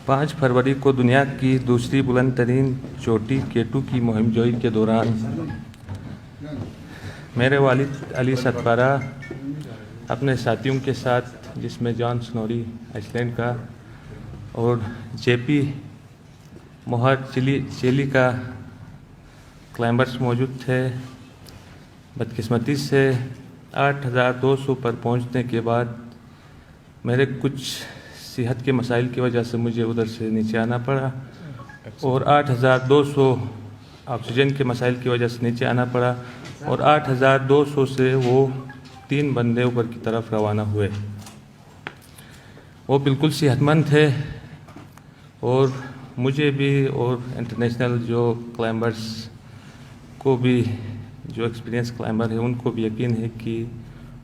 5 فروری کو دنیا کی دوسری بلند ترین چوٹی K2 کی مہم جوئی کے دوران میرے والد علی ستپارہ اپنے ساتھیوں کے ساتھ، جس میں جان سنوری آئس لینڈ کا اور JP موہر چیلی کا کلائمبرز موجود تھے. بدقسمتی سے 8200 پر پہنچنے کے بعد میرے کچھ صحت کے مسائل کی وجہ سے مجھے ادھر سے نیچے آنا پڑا، اور 8200 آکسیجن کے مسائل کی وجہ سے نیچے آنا پڑا، اور 8200 سے وہ 3 بندے اوپر کی طرف روانہ ہوئے. وہ بالکل صحت مند تھے، اور مجھے بھی اور انٹرنیشنل جو کلائمبرز کو بھی، جو ایکسپیرینس کلائمبر ہیں، ان کو بھی یقین ہے کہ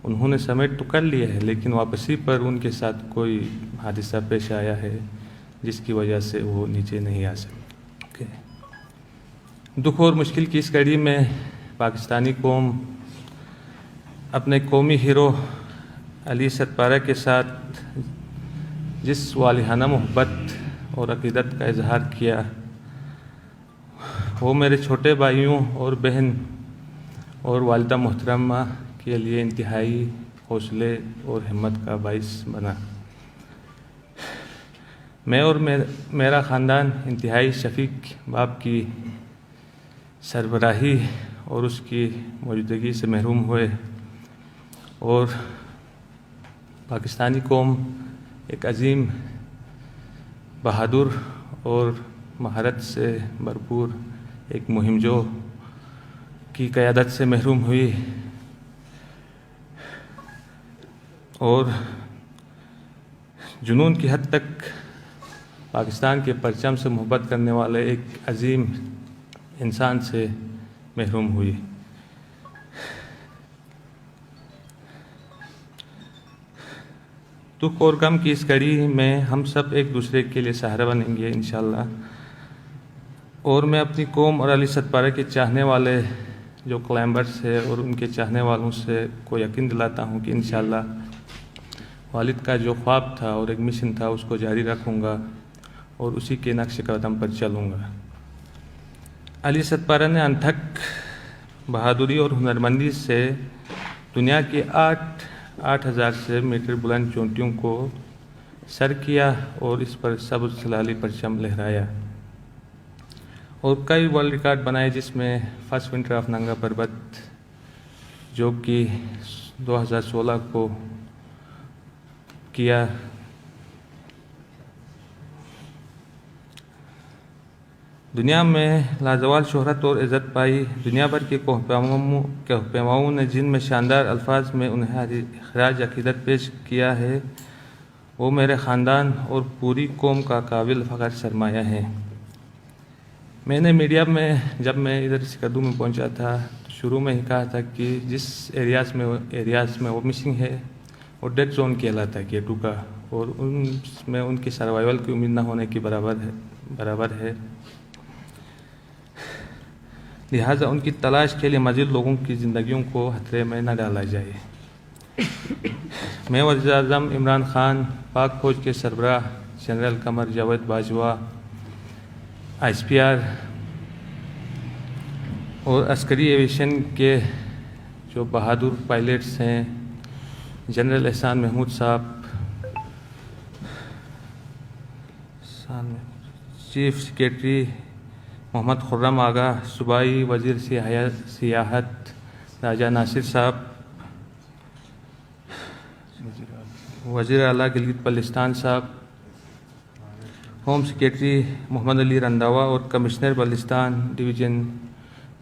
انہوں نے سمٹ تو کر لیا ہے، لیکن واپسی پر ان کے ساتھ کوئی حادثہ پیش آیا ہے جس کی وجہ سے وہ نیچے نہیں آ سکے. دکھ اور مشکل کی اس گھڑی میں پاکستانی قوم اپنے قومی ہیرو علی ستپارہ کے ساتھ جس والہانہ محبت اور عقیدت کا اظہار کیا، وہ میرے چھوٹے بھائیوں اور بہن اور والدہ محترمہ کے لیے انتہائی حوصلے اور ہمت کا باعث بنا. میں اور میرا خاندان انتہائی شفیق باپ کی سربراہی اور اس کی موجودگی سے محروم ہوئے، اور پاکستانی قوم ایک عظیم، بہادر اور مہارت سے بھرپور ایک مہم جو کی قیادت سے محروم ہوئی، اور جنون کی حد تک پاکستان کے پرچم سے محبت کرنے والے ایک عظیم انسان سے محروم ہوئی. دکھ اور غم کی اس گھڑی میں ہم سب ایک دوسرے کے لیے سہارا بنیں گے انشاءاللہ. اور میں اپنی قوم اور علی ستپارہ کے چاہنے والے جو کلائمبرز ہیں اور ان کے چاہنے والوں سے کو یقین دلاتا ہوں کہ انشاءاللہ والد کا جو خواب تھا اور ایک مشن تھا اس کو جاری رکھوں گا اور اسی کے نقش قدم پر چلوں گا. علی ستپارہ نے انتھک بہادری اور ہنرمندی سے دنیا کی 8000 سے میٹر بلند چوٹیوں کو سر کیا اور اس پر سبز سلالی پرچم لہرایا، اور کئی ورلڈ ریکارڈ بنائے، جس میں فرسٹ ونٹر آف ننگا پربت جو کہ 2016 کو کیا. دنیا میں لازوال شہرت اور عزت پائی. دنیا بھر کے کوہ نے جن میں شاندار الفاظ میں انہیں خراج عقیدت پیش کیا ہے، وہ میرے خاندان اور پوری قوم کا قابل فخر سرمایہ ہے. میں نے میڈیا میں جب میں ادھر سکردو میں پہنچا تھا تو شروع میں ہی کہا تھا کہ جس ایریاز میں وہ مسنگ ہے وہ ڈیڈ زون کہلاتا ہے K2 کا، اور ان میں ان کی سروائیول کی امید نہ ہونے کی برابر ہے. لہٰذا ان کی تلاش کے لیے مزید لوگوں کی زندگیوں کو خطرے میں نہ ڈالا جائے. میں وزیر اعظم عمران خان، پاک فوج کے سربراہ جنرل قمر جاوید باجوہ، ISPR اور عسکری ایویشن کے جو بہادر پائلٹس ہیں، جنرل احسان محمود صاحب، چیف سیکریٹری محمد خرم آغا، صوبائی وزیر سیاحت راجہ ناصر صاحب، وزیر اعلیٰ گلگت بلتستان صاحب، ہوم سیکریٹری محمد علی رنداوا اور کمشنر بلتستان ڈویژن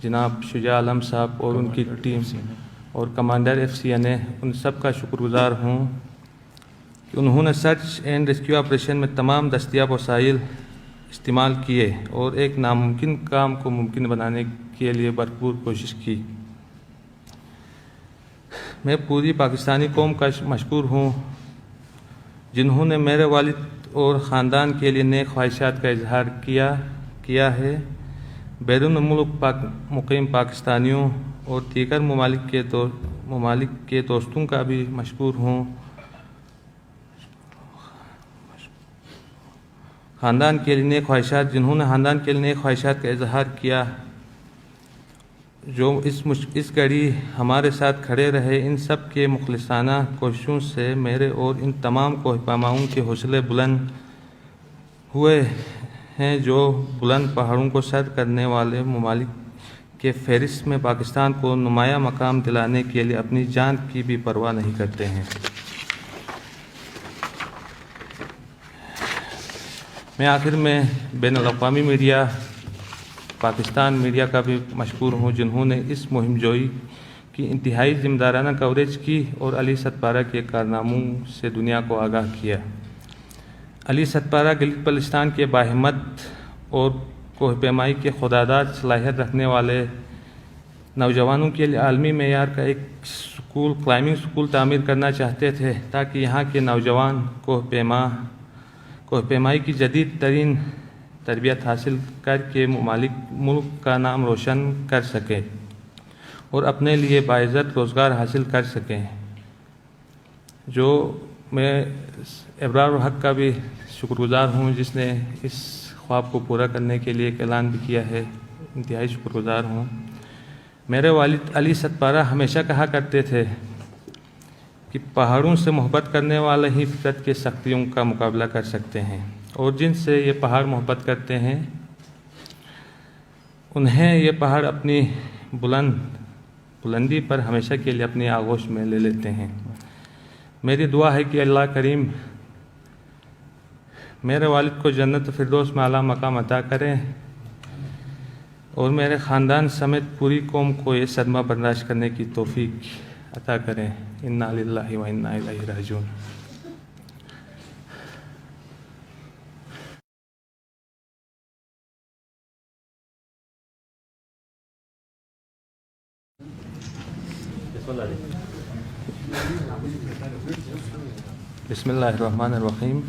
جناب شجاع عالم صاحب اور ان کی ٹیم، اور کمانڈر FCNA، ان سب کا شکر گزار ہوں کہ انہوں نے سرچ اینڈ ریسکیو آپریشن میں تمام دستیاب وسائل استعمال کیے اور ایک ناممکن کام کو ممکن بنانے کے لیے بھرپور کوشش کی. میں پوری پاکستانی قوم کا مشکور ہوں جنہوں نے میرے والد اور خاندان کے لیے نیک خواہشات کا اظہار کیا ہے. بیرون ملک مقیم پاکستانیوں اور دیگر ممالک کے دوستوں کا بھی مشکور ہوں، خاندان کے لیے نیک خواہشات جنہوں نے خاندان کے لیے نیک خواہشات کا اظہار کیا، جو اس گھڑی ہمارے ساتھ کھڑے رہے، ان سب کے مخلصانہ کوششوں سے میرے اور ان تمام کوہ پیماؤں کے حوصلے بلند ہوئے ہیں، جو بلند پہاڑوں کو سر کرنے والے ممالک کے فہرست میں پاکستان کو نمایاں مقام دلانے کے لیے اپنی جان کی بھی پرواہ نہیں کرتے ہیں۔ میں آخر میں بین الاقوامی میڈیا، پاکستان میڈیا کا بھی مشکور ہوں، جنہوں نے اس مہم جوئی کی انتہائی ذمہ دارانہ کوریج کی اور علی ستپارہ کے کارناموں سے دنیا کو آگاہ کیا۔ علی ستپارہ گلگت بلتستان کے باہمت اور کوہ پیمائی کے خودداد صلاحیت رکھنے والے نوجوانوں کے لیے عالمی معیار کا ایک کلائمبنگ سکول تعمیر کرنا چاہتے تھے، تاکہ یہاں کے نوجوان کوہ پیمائی کی جدید ترین تربیت حاصل کر کے ملک کا نام روشن کر سکیں اور اپنے لیے باعزت روزگار حاصل کر سکیں۔ جو میں ابرار الحق کا بھی شکر گزار ہوں، جس نے اس خواب کو پورا کرنے کے لیے ایک اعلان بھی کیا ہے، انتہائی شکر گزار ہوں۔ میرے والد علی ستپارہ ہمیشہ کہا کرتے تھے کہ پہاڑوں سے محبت کرنے والے ہی فطرت کے سختیوں کا مقابلہ کر سکتے ہیں، اور جن سے یہ پہاڑ محبت کرتے ہیں انہیں یہ پہاڑ اپنی بلندی پر ہمیشہ کے لیے اپنی آغوش میں لے لیتے ہیں۔ میری دعا ہے کہ اللہ کریم میرے والد کو جنت فردوس میں اعلیٰ مقام عطا کریں اور میرے خاندان سمیت پوری قوم کو یہ صدمہ برداشت کرنے کی توفیق عطا کریں۔ انا للہ و انا الیہ راجعون۔ بسم اللہ الرحمن الرحیم۔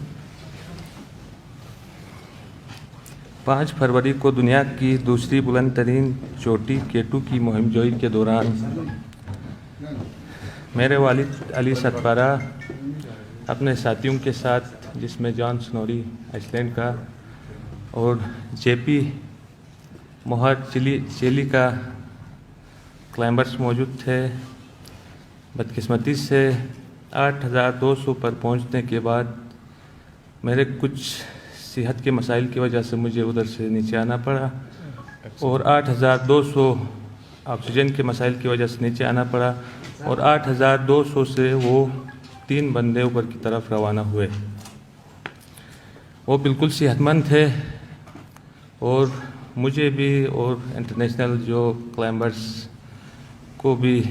5 فروری کو دنیا کی دوسری بلند ترین چوٹی K2 کی مہم جوئی کے دوران میرے والد علی ستپارہ اپنے ساتھیوں کے ساتھ، جس میں جان سنوری آئس لینڈ کا اور JP موہر چیلی کا کلائمبرز موجود تھے، بدقسمتی سے 8200 پر پہنچنے کے بعد میرے کچھ صحت کے مسائل کی وجہ سے مجھے ادھر سے نیچے آنا پڑا، اور 8200 آکسیجن کے مسائل کی وجہ سے نیچے آنا پڑا، اور 8200 سے وہ 3 بندے اوپر کی طرف روانہ ہوئے۔ وہ بالکل صحت مند تھے، اور مجھے بھی اور انٹرنیشنل جو کلائمبرز کو بھی،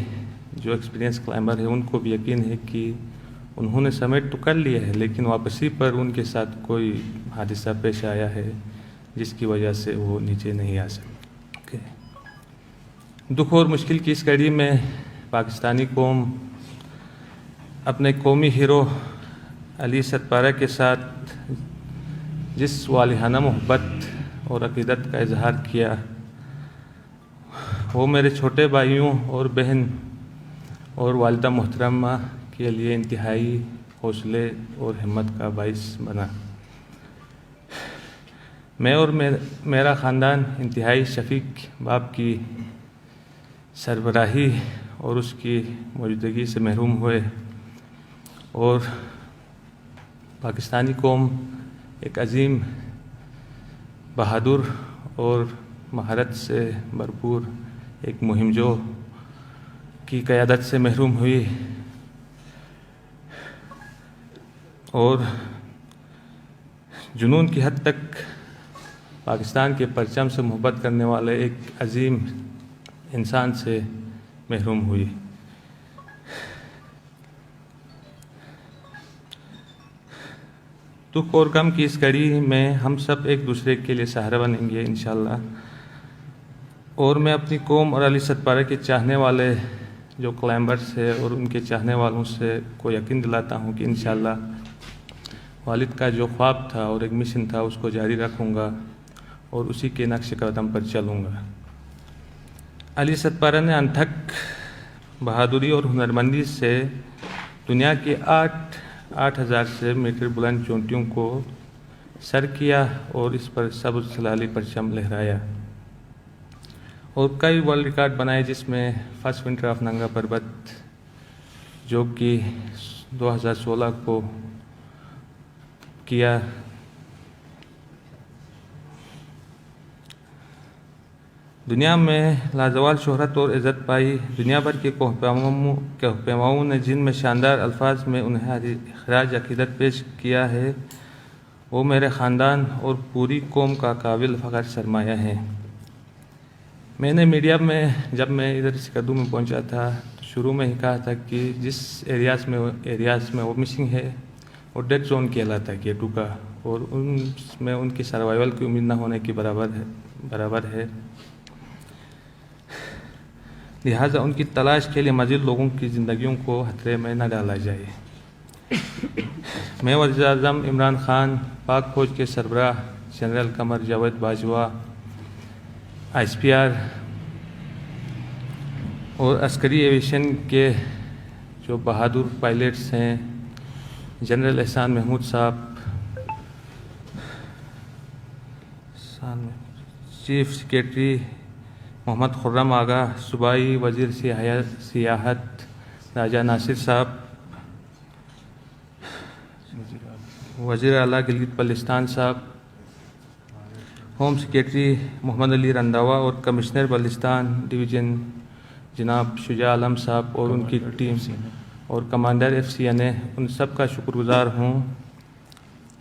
جو ایکسپیرینس کلائمبر ہیں ان کو بھی یقین ہے کہ انہوں نے سمٹ تو کر لیا ہے، لیکن واپسی پر ان کے ساتھ کوئی حادثہ پیش آیا ہے جس کی وجہ سے وہ نیچے نہیں آ سکے۔ دکھ اور مشکل کی اس گھڑی میں پاکستانی قوم اپنے قومی ہیرو علی ستپارہ کے ساتھ جس والہانہ محبت اور عقیدت کا اظہار کیا، وہ میرے چھوٹے بھائیوں اور بہن اور والدہ محترمہ کے لیے انتہائی حوصلے اور ہمت کا باعث بنا۔ میں اور میرا خاندان انتہائی شفیق باپ کی سربراہی اور اس کی موجودگی سے محروم ہوئے، اور پاکستانی قوم ایک عظیم، بہادر اور مہارت سے بھرپور ایک مہم جو کی قیادت سے محروم ہوئی، اور جنون کی حد تک پاکستان کے پرچم سے محبت کرنے والے ایک عظیم انسان سے محروم ہوئی۔ دکھ اور غم کی اس گھڑی میں ہم سب ایک دوسرے کے لیے سہارا بنیں گے انشاءاللہ، اور میں اپنی قوم اور علی ستپارہ کے چاہنے والے جو کلائمبرز ہیں اور ان کے چاہنے والوں سے کو یقین دلاتا ہوں کہ انشاءاللہ والد کا جو خواب تھا اور ایک مشن تھا اس کو جاری رکھوں گا اور اسی کے نقش قدم پر چلوں گا۔ علی ستپارہ نے انتھک بہادری اور ہنرمندی سے دنیا کے 8000 سے میٹر بلند چوٹیوں کو سر کیا اور اس پر سبز سلالی پرچم لہرایا، اور کئی ورلڈ ریکارڈ بنائے، جس میں فرسٹ ونٹر آف ننگا پربت جو کہ 2016 کو کیا۔ دنیا میں لازوال شہرت اور عزت پائی۔ دنیا بھر کے کوہ پیماؤں نے جن میں شاندار الفاظ میں انہیں خراج عقیدت پیش کیا ہے، وہ میرے خاندان اور پوری قوم کا قابل فخر سرمایہ ہے۔ میں نے میڈیا میں جب میں ادھر سکردو میں پہنچا تھا تو شروع میں ہی کہا تھا کہ جس ایریاز میں وہ مسنگ ہے وہ ڈیڈ زون کہلاتا ہے K2 کا، اور ان میں ان کی سروائیول کی امید نہ ہونے کے برابر ہے، لہٰذا ان کی تلاش کے لیے مزید لوگوں کی زندگیوں کو خطرے میں نہ ڈالا جائے۔ میں وزیر اعظم عمران خان، پاک فوج کے سربراہ جنرل قمر جاوید باجوہ، ICPR اور عسکری ایویشن کے جو بہادر پائلٹس ہیں، جنرل احسان محمود صاحب، چیف سیکریٹری محمد خرم آغا، صوبائی وزیر سیاحت راجہ ناصر صاحب، وزیر اعلیٰ گلگت بلتستان صاحب، ہوم سیکریٹری محمد علی رنداوا اور کمشنر بلتستان ڈویژن جناب شجاع عالم صاحب اور ان کی ٹیم اور کمانڈر FCNA، ان سب کا شکر گزار ہوں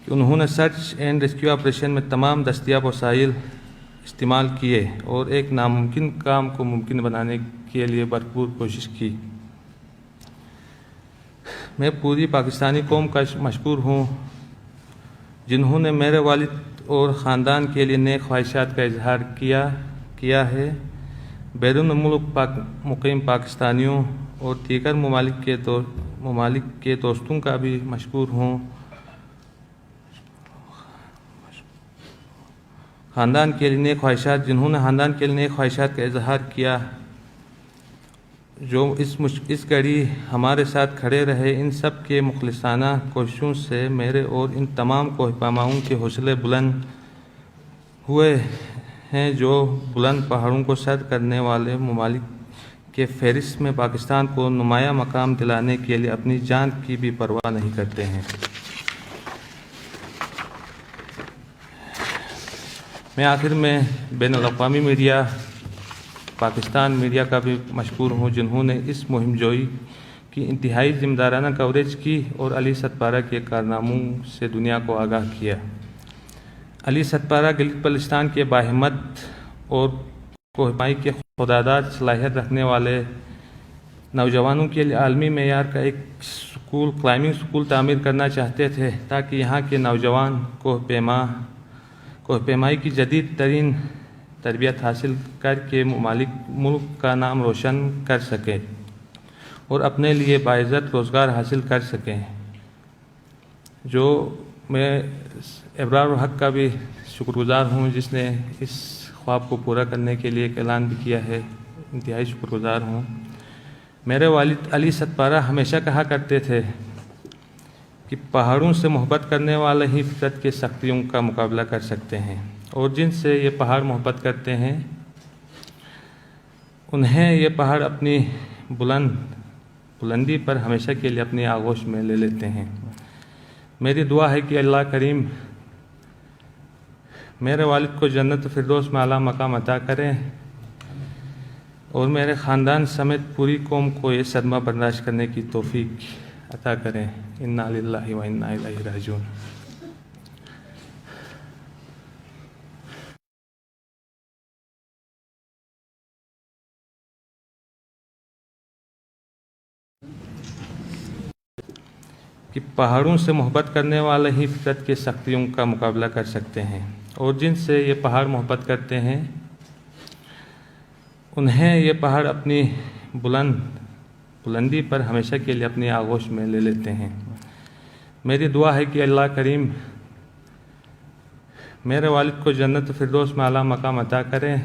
کہ انہوں نے سرچ اینڈ ریسکیو آپریشن میں تمام دستیاب وسائل استعمال کیے اور ایک ناممکن کام کو ممکن بنانے کے لیے بھرپور کوشش کی۔ میں پوری پاکستانی قوم کا مشکور ہوں جنہوں نے میرے والد اور خاندان کے لیے نیک خواہشات کا اظہار کیا ہے۔ بیرون ملک مقیم پاکستانیوں اور دیگر ممالک کے دوستوں کا بھی مشکور ہوں۔ خاندان کے لیے نیک خواہشات، جنہوں نے خاندان کے لیے نیک خواہشات کا اظہار کیا، جو اس گھڑی ہمارے ساتھ کھڑے رہے، ان سب کے مخلصانہ کوششوں سے میرے اور ان تمام کوہ پیماؤں کے حوصلے بلند ہوئے ہیں، جو بلند پہاڑوں کو سر کرنے والے ممالک کے فہرست میں پاکستان کو نمایاں مقام دلانے کے لیے اپنی جان کی بھی پرواہ نہیں کرتے ہیں۔ میں آخر میں بین الاقوامی میڈیا، پاکستان میڈیا کا بھی مشکور ہوں، جنہوں نے اس مہم جوئی کی انتہائی ذمہ دارانہ کوریج کی اور علی ستپارہ کے کارناموں سے دنیا کو آگاہ کیا۔ علی ستپارہ گلگت بلتستان کے باہمت اور کوہ پیمائی کے خودداد صلاحیت رکھنے والے نوجوانوں کے لیے عالمی معیار کا ایک کلائمبنگ سکول تعمیر کرنا چاہتے تھے، تاکہ یہاں کے نوجوان کوہ پیمائی کی جدید ترین تربیت حاصل کر کے ملک کا نام روشن کر سکیں اور اپنے لیے باعزت روزگار حاصل کر سکیں۔ جو میں ابرار الحق کا بھی شکر گزار ہوں، جس نے اس خواب کو پورا کرنے کے لیے ایک اعلان بھی کیا ہے، انتہائی شکر گزار ہوں۔ میرے والد علی ستپارہ ہمیشہ کہا کرتے تھے کہ پہاڑوں سے محبت کرنے والے ہی فطرت کے سختیوں کا مقابلہ کر سکتے ہیں، اور جن سے یہ پہاڑ محبت کرتے ہیں انہیں یہ پہاڑ اپنی بلندی پر ہمیشہ کے لیے اپنی آغوش میں لے لیتے ہیں۔ میری دعا ہے کہ اللہ کریم میرے والد کو جنت فردوس میں اعلیٰ مقام عطا کریں اور میرے خاندان سمیت پوری قوم کو یہ صدمہ برداشت کرنے کی توفیق عطا کریں۔ انا للہ و انا الیہ راجعون۔ کہ پہاڑوں سے محبت کرنے والے ہی فطرت کے سختیوں کا مقابلہ کر سکتے ہیں، اور جن سے یہ پہاڑ محبت کرتے ہیں انہیں یہ پہاڑ اپنی بلندی پر ہمیشہ کے لیے اپنی آغوش میں لے لیتے ہیں۔ میری دعا ہے کہ اللہ کریم میرے والد کو جنت فردوس میں اعلیٰ مقام عطا کریں